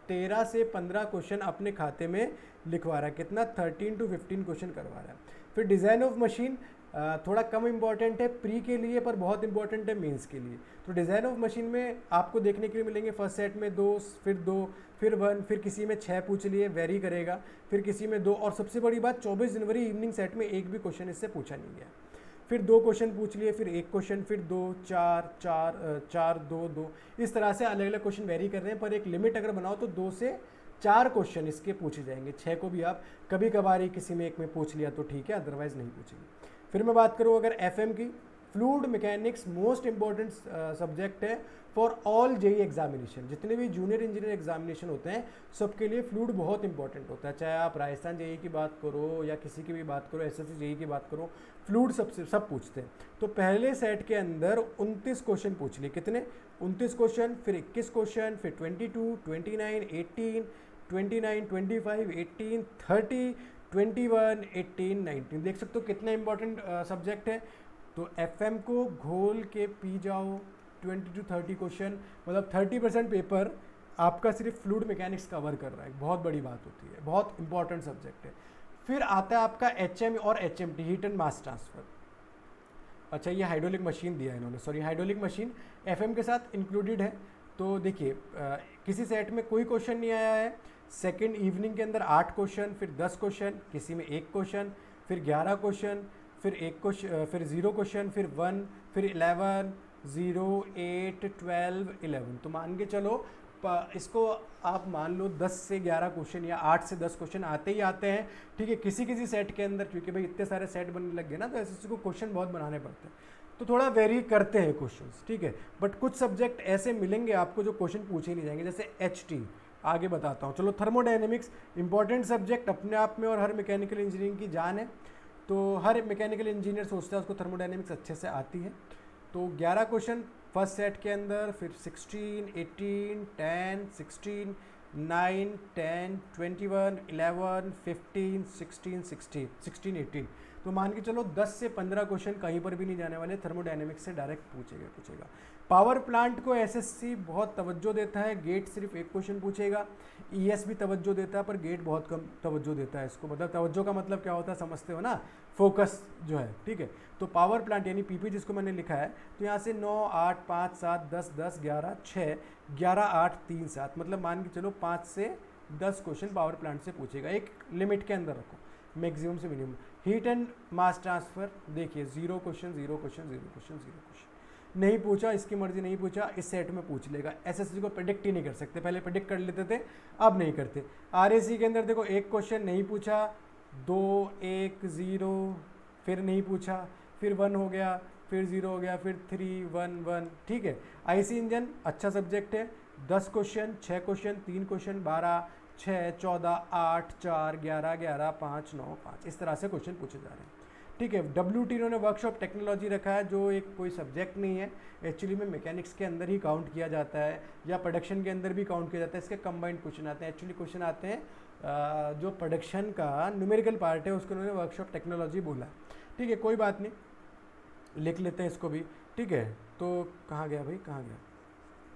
Speaker 1: 13 से 15 क्वेश्चन अपने खाते में लिखवा रहा है। कितना? 13 to 15 क्वेश्चन करवा रहा है। फिर डिज़ाइन ऑफ मशीन थोड़ा कम इंपॉर्टेंट है प्री के लिए, पर बहुत इंपॉर्टेंट है मेंस के लिए। तो डिज़ाइन ऑफ मशीन में आपको देखने के लिए मिलेंगे फर्स्ट सेट में 2, फिर 2, फिर 1, फिर किसी में 6 पूछ लिए, वेरी करेगा, फिर किसी में 2, और सबसे बड़ी बात 24 जनवरी इवनिंग सेट में एक भी क्वेश्चन इससे पूछा नहीं गया। फिर 2 क्वेश्चन पूछ लिए, फिर 1 क्वेश्चन, फिर 2, 4, 4, 2, 2, इस तरह से अलग अलग क्वेश्चन वेरी कर रहे हैं। पर एक लिमिट अगर बनाओ तो 2 से 4 क्वेश्चन इसके पूछे जाएंगे। 6 को भी आप कभी कभार ही किसी में एक में पूछ लिया तो ठीक है, अदरवाइज नहीं पूछेंगे। फिर मैं बात करूँ अगर एफएम की, fluid mechanics most important subject है फॉर ऑल जेई एग्जामिनेशन। जितने भी जूनियर इंजीनियर एग्जामिनेशन होते हैं सबके लिए फ्लूइड बहुत इंपॉर्टेंट होता है। चाहे आप राजस्थान जेई की बात करो या किसी की भी बात करो, एसएससी जेई की बात करो, फ्लूइड सब पूछते हैं। तो पहले सेट के अंदर 29 क्वेश्चन पूछ लिए। कितने? 29 क्वेश्चन, फिर 21 क्वेश्चन, फिर 22, 29, 18, 29, 25, 18, 30, 21, 18, 19। देख सकते हो कितना इंपॉर्टेंट सब्जेक्ट है। तो एफएम को घोल के पी जाओ, 20 to 30 क्वेश्चन, मतलब 30% पेपर आपका सिर्फ फ्लूइड मैकेनिक्स कवर कर रहा है। बहुत बड़ी बात होती है, बहुत इंपॉर्टेंट सब्जेक्ट है। फिर आता है आपका एचएम और HMT, heat and mass transfer. अच्छा ये हाइड्रोलिक मशीन दिया है इन्होंने, सॉरी हाइड्रोलिक मशीन एफएम के साथ इंक्लूडेड है। तो देखिए किसी सेट में कोई क्वेश्चन नहीं आया है। सेकेंड इवनिंग के अंदर 8 क्वेश्चन, फिर 10 क्वेश्चन, किसी में 1 क्वेश्चन, फिर 11 क्वेश्चन, फिर 1 क्वेश्चन, फिर 0 क्वेश्चन, फिर 1, फिर 11, 0, 8, 12, 11। तो मान के चलो इसको आप मान लो 10 से 11 क्वेश्चन या 8 से 10 क्वेश्चन आते ही आते हैं, ठीक है। किसी सेट के अंदर, क्योंकि भाई इतने सारे सेट बनने लग गए ना, तो एसएससी को क्वेश्चन बहुत बनाने पड़ते हैं, तो थोड़ा वेरी करते हैं क्वेश्चंस, ठीक है। बट कुछ सब्जेक्ट ऐसे मिलेंगे आपको जो क्वेश्चन पूछे नहीं जाएंगे, जैसे एचटी। आगे बताता हूँ, चलो थर्मोडायनेमिक्स इंपॉर्टेंट सब्जेक्ट अपने आप में और हर मैकेनिकल इंजीनियरिंग की जान है। तो हर मैकेनिकल इंजीनियर सोचता है उसको थर्मोडायनेमिक्स अच्छे से आती है। तो 11 क्वेश्चन फर्स्ट सेट के अंदर, फिर 16, 18, 10, 16, 9, 10, 21, 11, 15, 16, 18। तो मान के चलो 10 से 15 क्वेश्चन कहीं पर भी नहीं जाने वाले, थर्मोडायनेमिक्स से डायरेक्ट पूछेगा। पावर प्लांट को एसएससी बहुत तवज्जो देता है, गेट सिर्फ 1 क्वेश्चन पूछेगा। ईएस भी तवज्जो देता है पर गेट बहुत कम तवज्जो देता है इसको। मतलब तवज्जो का मतलब क्या होता है समझते हो ना, फोकस जो है, ठीक है। तो पावर प्लांट यानी पीपी जिसको मैंने लिखा है, तो यहाँ से 9, 8, 5, 7, 10, 10, 11, 6, 11, 8, 3, 7, मतलब मान के चलो 5 से 10 क्वेश्चन पावर प्लांट से पूछेगा। एक लिमिट के अंदर रखो, मैक्सिमम से minimum. Heat and mass transfer देखिए 0 क्वेश्चन, 0 क्वेश्चन, 0 क्वेश्चन, 0 क्वेश्चन। नहीं पूछा, इसकी मर्जी, नहीं पूछा, इस सेट में पूछ लेगा। एसएससी को प्रेडिक्ट ही नहीं कर सकते, पहले प्रेडिक्ट कर लेते थे, अब नहीं करते। आरएसी के अंदर देखो 1 क्वेश्चन नहीं पूछा, 2, 1, 0, फिर नहीं पूछा, फिर 1 हो गया, फिर 0 हो गया, फिर 3, 1, 1, ठीक है। आईसी इंजन अच्छा सब्जेक्ट है, 10 क्वेश्चन, 6 क्वेश्चन, 3 क्वेश्चन, 12, 6, 14, 8, 4, 11, 11, 5, 9, 5, इस तरह से क्वेश्चन पूछे जा रहे हैं, ठीक है। WT इन्होंने वर्कशॉप टेक्नोलॉजी रखा है, जो एक कोई सब्जेक्ट नहीं है, एक्चुअली में मैकेनिक्स के अंदर ही काउंट किया जाता है या प्रोडक्शन के अंदर भी काउंट किया जाता है। इसके कंबाइंड क्वेश्चन आते हैं, एक्चुअली क्वेश्चन आते हैं जो प्रोडक्शन का न्यूमेरिकल पार्ट है उसको उन्होंने वर्कशॉप टेक्नोलॉजी बोला, ठीक है। कोई बात नहीं, लिख लेते हैं इसको भी, ठीक है। तो कहाँ गया भाई, कहाँ गया,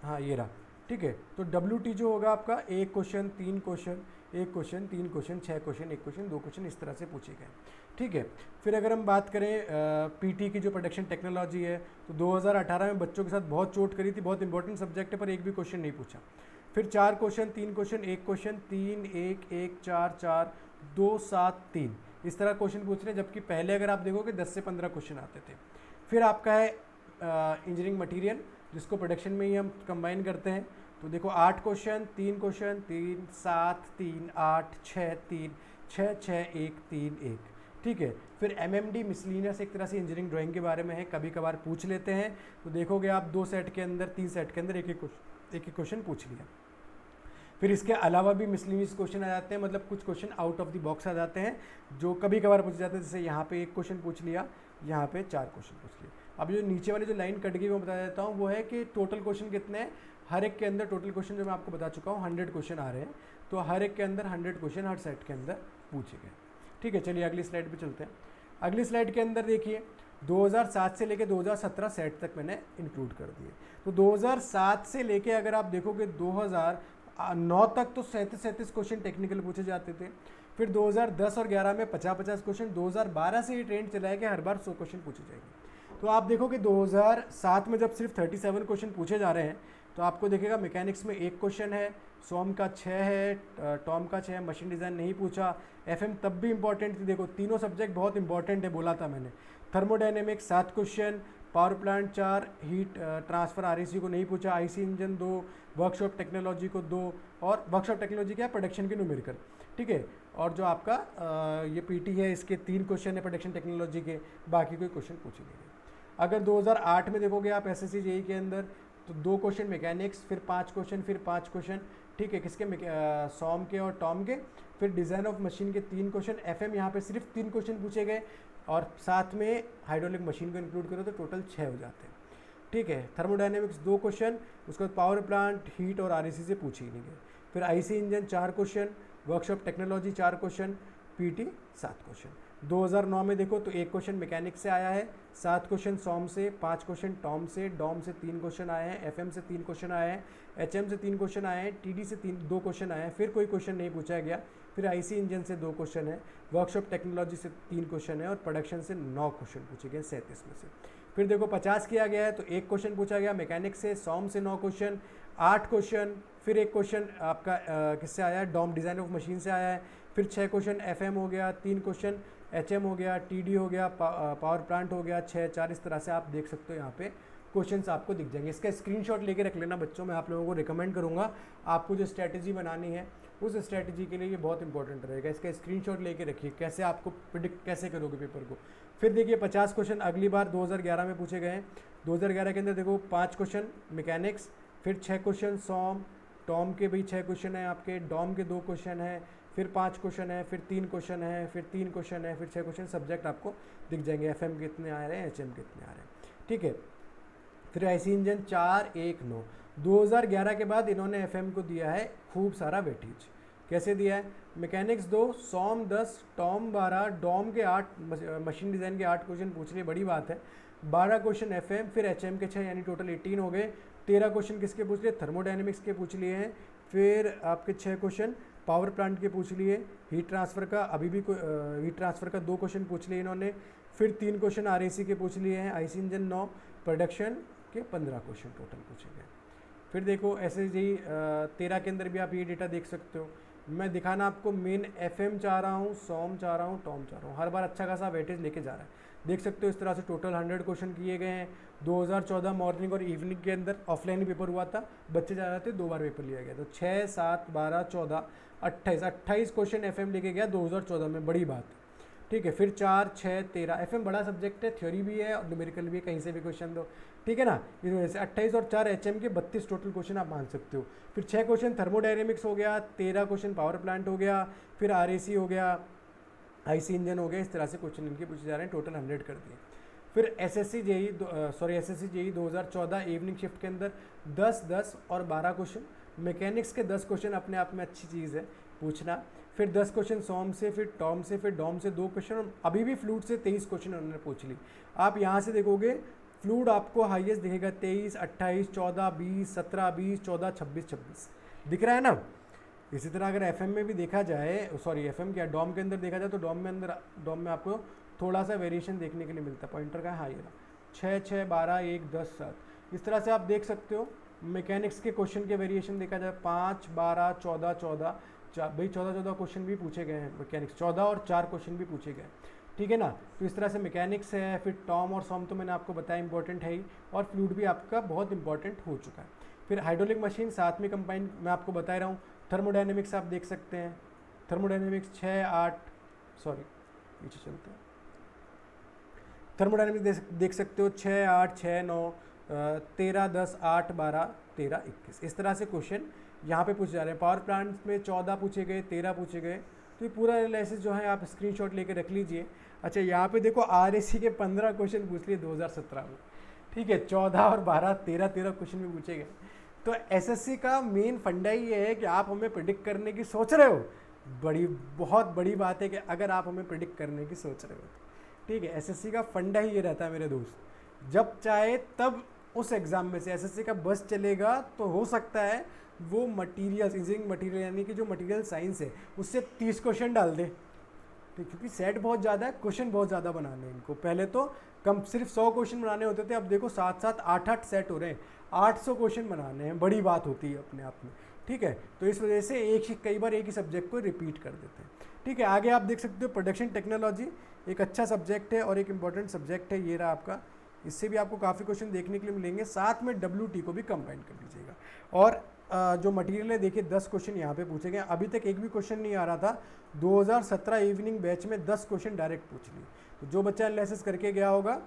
Speaker 1: हाँ ये रहा, ठीक है। तो WT जो होगा आपका एक क्वेश्चन, 3 क्वेश्चन, एक क्वेश्चन, 3 क्वेश्चन, 6 क्वेश्चन, एक क्वेश्चन, 2 क्वेश्चन, इस तरह से पूछे गए, ठीक है। फिर अगर हम बात करें PT की जो प्रोडक्शन टेक्नोलॉजी है, तो 2018 में बच्चों के साथ बहुत चोट करी थी, बहुत इंपॉर्टेंट सब्जेक्ट है पर एक भी क्वेश्चन नहीं पूछा। फिर 4 क्वेश्चन, 3 क्वेश्चन, एक क्वेश्चन, 3 1 1 4 4 2 7 3, इस तरह क्वेश्चन पूछ रहे हैं, जबकि पहले अगर आप देखोगे 10 से 15 क्वेश्चन आते थे। फिर आपका है इंजीनियरिंग मटेरियल, जिसको प्रोडक्शन में ही हम कंबाइन करते हैं। तो देखो 8 क्वेश्चन, 3 क्वेश्चन, 3 7 3 8 6 3 6 6 1 3 1, ठीक है। फिर MMD मिसलिनियस एक तरह से इंजीनियरिंग ड्राइंग के बारे में है, कभी कभार पूछ लेते हैं। तो देखोगे आप 2 सेट के अंदर, 3 सेट के अंदर एक एक क्वेश्चन पूछ लिया। फिर इसके अलावा भी मिसलिनियस क्वेश्चन आ जाते हैं, मतलब कुछ question out of the box आ जाते हैं जो कभी कभार पूछ जाते हैं। जैसे यहाँ पे एक क्वेश्चन पूछ लिया, यहाँ पे 4 क्वेश्चन पूछ लिए। अब जो नीचे वाली जो लाइन कट गई वो बता देता हूँ, वो है कि टोटल क्वेश्चन कितने हैं। हर एक के अंदर टोटल क्वेश्चन जो मैं आपको बता चुका हूँ 100 क्वेश्चन आ रहे हैं, तो हर एक के अंदर 100 क्वेश्चन हर सेट के अंदर पूछे गए, ठीक है। चलिए अगली स्लाइड पे चलते हैं। अगली स्लाइड के अंदर देखिए 2007 से लेके 2017 सेट तक मैंने इंक्लूड कर दिए। तो 2007 से लेके अगर आप देखोगे 2009 तक तो 37 क्वेश्चन टेक्निकल पूछे जाते थे। फिर 2010 और 11 में 50 क्वेश्चन, 2012 से ये ट्रेंड चला है कि हर बार 100 क्वेश्चन पूछे जाएंगे। तो आप देखो कि 2007 में जब सिर्फ 37 क्वेश्चन पूछे जा रहे हैं, तो आपको देखेगा मैकेनिक्स में 1 क्वेश्चन है, सोम का 6 है, टॉम का 6 है, मशीन डिज़ाइन नहीं पूछा, FM तब भी इंपॉर्टेंट थी। देखो तीनों सब्जेक्ट बहुत इंपॉर्टेंट है, बोला था मैंने। Thermodynamics 7 question, power plant 4, heat transfer REC को नहीं पूछा, IC इंजन 2, वर्कशॉप टेक्नोलॉजी को 2, और वर्कशॉप टेक्नोलॉजी क्या है, प्रोडक्शन के न्यूमेरिकल, ठीक है। और जो आपका ये PT है, इसके 3 क्वेश्चन है प्रोडक्शन टेक्नोलॉजी के, बाकी कोई क्वेश्चन पूछे नहीं गए। अगर 2008 में देखोगे आप SSC JEE के अंदर, तो 2 क्वेश्चन मैकेनिक्स, फिर 5 क्वेश्चन, फिर 5 क्वेश्चन, ठीक है, किसके, सॉम के और टॉम के। फिर डिज़ाइन ऑफ मशीन के 3 क्वेश्चन, FM यहाँ पे सिर्फ 3 क्वेश्चन पूछे गए, और साथ में हाइड्रोलिक मशीन को इंक्लूड करो तो टोटल 6 हो जाते हैं, ठीक है। थर्मोडायनेमिक्स 2 क्वेश्चन, उसके बाद पावर प्लांट, हीट और REC से पूछे ही नहीं गए। फिर IC engine 4 question, workshop technology 4 question, PT 7 question. 2009 में देखो तो 1 क्वेश्चन मैकेनिक्स से आया है, 7 क्वेश्चन सॉम से, 5 क्वेश्चन टॉम से, डॉम से 3 क्वेश्चन आए हैं, FM से 3 क्वेश्चन आए हैं, HM से 3 क्वेश्चन आए हैं, TD से 2 क्वेश्चन आए हैं, फिर कोई क्वेश्चन नहीं पूछा गया। फिर IC इंजन से 2 क्वेश्चन है, वर्कशॉप टेक्नोलॉजी से 3 क्वेश्चन है, और प्रोडक्शन से 9 क्वेश्चन पूछे गए 37 में से। फिर देखो 50 किया गया है तो 1 क्वेश्चन पूछा गया मैकेनिक्स से, सॉम से 9 क्वेश्चन, 8 क्वेश्चन, फिर 1 क्वेश्चन आपका किससे आया है, डॉम डिज़ाइन ऑफ मशीन से आया है। फिर 6 क्वेश्चन FM हो गया, 3 क्वेश्चन HM हो गया, TD हो गया, पावर प्लांट हो गया, 6 4, इस तरह से आप देख सकते हो यहाँ पे क्वेश्चंस आपको दिख जाएंगे। इसका स्क्रीनशॉट लेके रख लेना बच्चों, मैं आप लोगों को रिकमेंड करूँगा, आपको जो स्ट्रैटेजी बनानी है उस स्ट्रैटेजी के लिए ये बहुत इंपॉर्टेंट रहेगा। इसका स्क्रीनशॉट लेके रखिए, कैसे आपको प्रिडिक्ट कैसे करोगे पेपर को। फिर देखिए 50 क्वेश्चन अगली बार 2011 में पूछे गए हैं। 2011 के अंदर देखो 5 क्वेश्चन मैकेनिक्स, फिर 6 क्वेश्चन सॉम, टॉम के भी 6 क्वेश्चन हैं आपके, डॉम के 2 क्वेश्चन हैं, फिर 5 क्वेश्चन है, फिर 3 क्वेश्चन है, फिर 3 क्वेश्चन है, फिर 6 क्वेश्चन। सब्जेक्ट आपको दिख जाएंगे, FM कितने आ रहे हैं, HM कितने आ रहे हैं, ठीक है। फिर IC इंजन 4 1 9। 2011 के बाद इन्होंने FM को दिया है खूब सारा वेटेज। कैसे दिया है, मैकेनिक्स 2, सॉम 10, टॉम 12, डॉम के 8, मशीन डिज़ाइन के 8 क्वेश्चन पूछ लिए, बड़ी बात है। 12 क्वेश्चन FM, फिर HM के 6, यानी टोटल 18 हो गए। 13 क्वेश्चन किसके पूछ लिए, थर्मोडायनेमिक्स के पूछ लिए हैं। फिर आपके 6 क्वेश्चन पावर प्लांट के पूछ लिए, हीट ट्रांसफ़र का अभी भी हीट ट्रांसफ़र का 2 क्वेश्चन पूछ लिए इन्होंने। फिर 3 क्वेश्चन REC के पूछ लिए हैं, IC इंजन 9, प्रोडक्शन के 15 क्वेश्चन टोटल पूछे गए। फिर देखो SSG 13 के अंदर भी आप ये डेटा देख सकते हो। मैं दिखाना आपको मेन FM चाह रहा हूँ, सॉम चाह रहा हूँ, टॉम चाह रहा हूँ, हर बार अच्छा खासा वेटेज लेके जा रहा है। देख सकते हो इस तरह से टोटल 100 क्वेश्चन किए गए हैं। 2014 मॉर्निंग और इवनिंग के अंदर ऑफलाइन पेपर हुआ था, बच्चे जा रहे थे, 2 बार पेपर लिया गया। तो 6 7 12 14 28 क्वेश्चन FM लेके गया 2014 में, बड़ी बात, ठीक है। फिर 4 6 13, FM बड़ा सब्जेक्ट है, थ्योरी भी है और न्यूमेरिकल भी है, कहीं से भी क्वेश्चन दो, ठीक है ना। इस वजह से 28 और 4 HM के 32 टोटल क्वेश्चन आप मान सकते हो। फिर 6 क्वेश्चन थर्मोडायनेमिक्स हो गया, 13 क्वेश्चन पावर प्लांट हो गया, फिर REC हो गया, IC इंजन हो गया, इस तरह से क्वेश्चन इनके पूछे जा रहे हैं, टोटल 100 कर दिए। फिर SSC JEE 2014 इवनिंग शिफ्ट के अंदर 10 10 और 12 क्वेश्चन। मैकेनिक्स के 10 क्वेश्चन अपने आप में अच्छी चीज़ है पूछना। फिर 10 क्वेश्चन सॉम से, फिर टॉम से, फिर डॉम से 2 क्वेश्चन, और अभी भी फ्लूट से 23 क्वेश्चन उन्होंने पूछ ली। आप यहाँ से देखोगे फ्लूइड आपको हाईएस्ट दिखेगा 23, 28, 14, 20, 17, 20, 14, 26, 26 दिख रहा है ना। इसी तरह अगर एफएम में भी देखा जाए, सॉरी एफएम क्या डॉम के अंदर देखा जाए तो डॉम में आपको थोड़ा सा वेरिएशन देखने के लिए मिलता है। पॉइंटर का हाई है 6, 6, 12, 1, 10, 7 इस तरह से आप देख सकते हो। मैकेनिक्स के क्वेश्चन के वेरिएशन देखा जाए 5, 12, 14, 14 भाई 14 क्वेश्चन भी पूछे गए हैं मैकेनिक्स, 14 और 4 क्वेश्चन भी पूछे गए, ठीक है ना। तो इस तरह से मैकेनिक्स है, फिर टॉम और सॉम तो मैंने आपको बताया इंपॉर्टेंट है ही, और फ्लूइड भी आपका बहुत इंपॉर्टेंट हो चुका है। फिर हाइड्रोलिक मशीन साथ में कंबाइन मैं आपको बता रहा हूँ। थर्मोडायनेमिक्स आप देख सकते हैं, थर्मोडायनेमिक्स 6, 8 सॉरी पीछे चलते हैं। थर्मोडायनेमिक्स देख सकते हो 6, 8, 6, 9, 13, 10, 8, 12, 13, 21 इस तरह से क्वेश्चन यहाँ पे पूछे जा रहे हैं। पावर प्लांट में 14 पूछे गए, 13 पूछे गए। तो ये पूरा एनालिसिस जो है आप स्क्रीनशॉट लेके रख लीजिए। अच्छा यहाँ पे देखो आरएसी के 15 क्वेश्चन पूछ लिए 2017 में, ठीक है। 14 और 12, 13 क्वेश्चन भी पूछे गए। तो एसएससी का मेन फंडा ही ये है कि आप हमें प्रिडिक्ट करने की सोच रहे हो, बहुत बड़ी बात है कि अगर आप हमें प्रिडिक्ट करने की सोच रहे हो, ठीक है। एसएससी का फंडा ही ये रहता है मेरे दोस्त, जब चाहे तब उस एग्ज़ाम में से एसएससी का बस चलेगा तो हो सकता है वो मटीरियल इंजीनियरिंग मटीरियल यानी कि जो मटीरियल साइंस है उससे 30 क्वेश्चन डाल दे, ठीक। क्योंकि सेट बहुत ज़्यादा है, क्वेश्चन बहुत ज़्यादा बनाने हैं इनको। पहले तो कम सिर्फ 100 क्वेश्चन बनाने होते थे, अब देखो 7-7, 8-8 सेट हो रहे हैं, 800 क्वेश्चन बनाने हैं, बड़ी बात होती है अपने आप में, ठीक है। तो इस वजह से कई बार एक ही सब्जेक्ट को रिपीट कर देते हैं, ठीक है। आगे आप देख सकते हो प्रोडक्शन टेक्नोलॉजी एक अच्छा सब्जेक्ट है और एक इंपॉर्टेंट सब्जेक्ट है, ये रहा आपका। इससे भी आपको काफ़ी क्वेश्चन देखने के लिए मिलेंगे, साथ में WT को भी कंबाइन कर लीजिएगा। और जो मटेरियल है देखिए 10 क्वेश्चन यहाँ पे पूछे गए, अभी तक एक भी क्वेश्चन नहीं आ रहा था। 2017 इवनिंग बैच में 10 क्वेश्चन डायरेक्ट पूछ लिए, तो जो बच्चा एनालिसिस करके गया होगा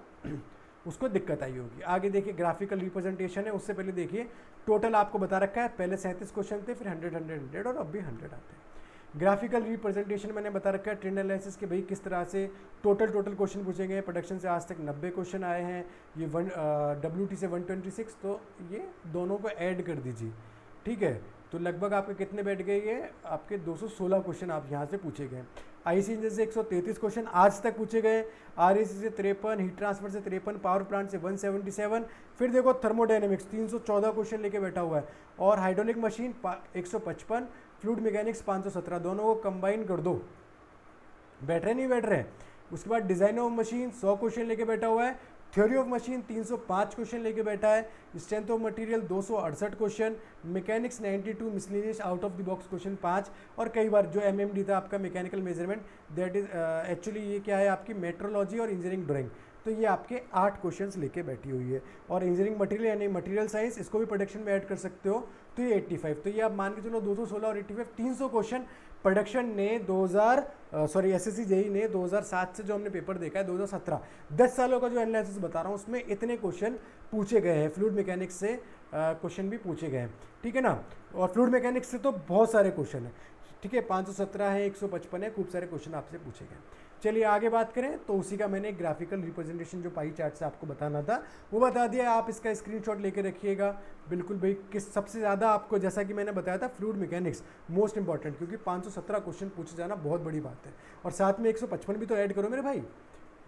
Speaker 1: उसको दिक्कत आई होगी। आगे देखिए ग्राफिकल रिप्रेजेंटेशन है, उससे पहले देखिए टोटल आपको बता रखा है, पहले 37 क्वेश्चन थे, फिर 100 और अब भी 100 आते हैं। ग्राफिकल रिप्रेजेंटेशन मैंने बता रखा है, ट्रेंड एनालिसिस के भाई किस तरह से टोटल क्वेश्चन पूछे गए। प्रोडक्शन से आज तक 90 क्वेश्चन आए हैं, ये WT से 126, तो ये दोनों को ऐड कर दीजिए, ठीक है। तो लगभग आपके कितने बैठ गए, ये आपके 216 क्वेश्चन आप यहाँ से पूछे गए। आईसी इंजन से 133 क्वेश्चन आज तक पूछे गए, RAC से 53, हीट ट्रांसफर से 53, पावर प्लांट से 177। फिर देखो थर्मोडायनेमिक्स 314 क्वेश्चन लेके बैठा हुआ है, और हाइड्रोलिक मशीन 155, फ्लूइड मैकेनिक्स 517, दोनों को कंबाइन कर दो, बैठ रहे नहीं बैठ रहे। उसके बाद डिजाइन ऑफ मशीन 100 क्वेश्चन लेके बैठा हुआ है, थ्योरी ऑफ मशीन 305 क्वेश्चन लेके बैठा है, strength of material 268 question, mechanics 92, miscellaneous out of the box question 5, और कई बार जो MMD था आपका mechanical measurement, that is actually ये क्या है आपकी मेट्रोलॉजी और इंजीनियरिंग ड्राइंग, तो ये आपके 8 क्वेश्चंस लेके बैठी हुई है। और इंजीनियरिंग मटेरियल यानी मटेरियल साइंस, इसको भी प्रोडक्शन में ऐड कर सकते हो, तो ये 85, तो ये आप मान के चलो 216 और 85, 300 क्वेश्चन प्रोडक्शन ने SSC JEE ने 2007 से जो हमने पेपर देखा है 2017, 10 सालों का जो एनालिसिस बता रहा हूँ उसमें इतने क्वेश्चन पूछे गए हैं। फ्लूइड मैकेनिक्स से क्वेश्चन भी पूछे गए हैं, ठीक है ना। और फ्लूइड मैकेनिक्स से तो बहुत सारे क्वेश्चन है, ठीक है, 517 है, 155 है, खूब सारे क्वेश्चन आपसे पूछे गए। चलिए आगे बात करें, तो उसी का मैंने ग्राफिकल रिप्रेजेंटेशन जो पाई चार्ट से आपको बताना था वो बता दिया। आप इसका स्क्रीनशॉट लेके रखिएगा बिल्कुल भाई। किस सबसे ज़्यादा आपको, जैसा कि मैंने बताया था, फ्लूइड मैकेनिक्स मोस्ट इंपॉर्टेंट, क्योंकि 517 क्वेश्चन पूछे जाना बहुत बड़ी बात है। और साथ में 155 भी तो ऐड करो मेरे भाई,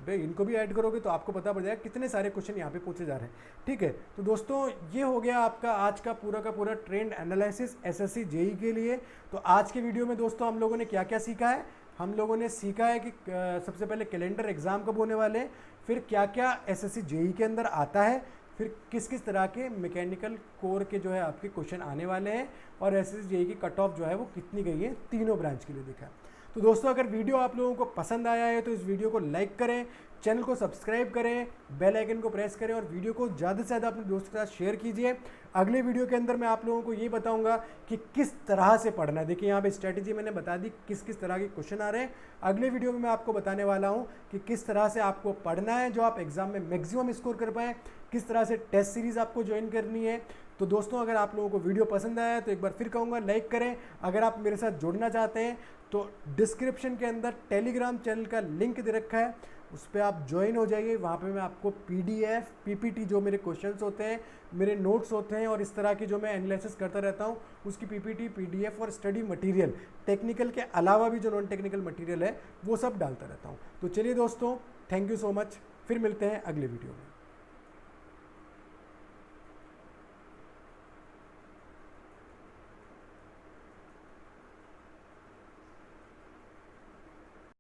Speaker 1: इनको भी ऐड करोगे तो आपको पता पड़ जाएगा कितने सारे क्वेश्चन यहाँ पे पूछे जा रहे हैं, ठीक है। तो दोस्तों ये हो गया आपका आज का पूरा ट्रेंड एनालिसिस SSC JEE के लिए। तो आज के वीडियो में दोस्तों हम लोगों ने क्या क्या सीखा है, हम लोगों ने सीखा है कि सबसे पहले कैलेंडर एग्जाम कब होने वाले हैं, फिर क्या क्या SSC JEE के अंदर आता है, फिर किस किस तरह के मैकेनिकल कोर के जो है आपके क्वेश्चन आने वाले हैं, और SSC JEE की कट ऑफ जो है वो कितनी गई है तीनों ब्रांच के लिए देखा है। तो दोस्तों अगर वीडियो आप लोगों को पसंद आया है तो इस वीडियो को लाइक करें, चैनल को सब्सक्राइब करें, बेल आइकन को प्रेस करें, और वीडियो को ज़्यादा से ज़्यादा अपने दोस्तों के साथ शेयर कीजिए। अगले वीडियो के अंदर मैं आप लोगों को ये बताऊंगा कि किस तरह से पढ़ना है। देखिए यहाँ पे स्ट्रैटेजी मैंने बता दी किस किस तरह के क्वेश्चन आ रहे हैं। अगले वीडियो में मैं आपको बताने वाला हूँ कि किस तरह से आपको पढ़ना है जो आप एग्जाम में मैक्सिमम स्कोर कर पाएँ, किस तरह से टेस्ट सीरीज आपको ज्वाइन करनी है। तो दोस्तों अगर आप लोगों को वीडियो पसंद आया तो एक बार फिर कहूँगा लाइक करें। अगर आप मेरे साथ जुड़ना चाहते हैं तो डिस्क्रिप्शन के अंदर टेलीग्राम चैनल का लिंक दे रखा है, उस पर आप ज्वाइन हो जाइए। वहाँ पे मैं आपको PDF PPT जो मेरे क्वेश्चंस होते हैं, मेरे नोट्स होते हैं, और इस तरह की जो मैं एनालिसिस करता रहता हूँ उसकी PPT PDF और स्टडी मटेरियल, टेक्निकल के अलावा भी जो नॉन टेक्निकल मटेरियल है वो सब डालता रहता हूँ। तो चलिए दोस्तों, थैंक यू सो मच, फिर मिलते हैं अगले वीडियो में।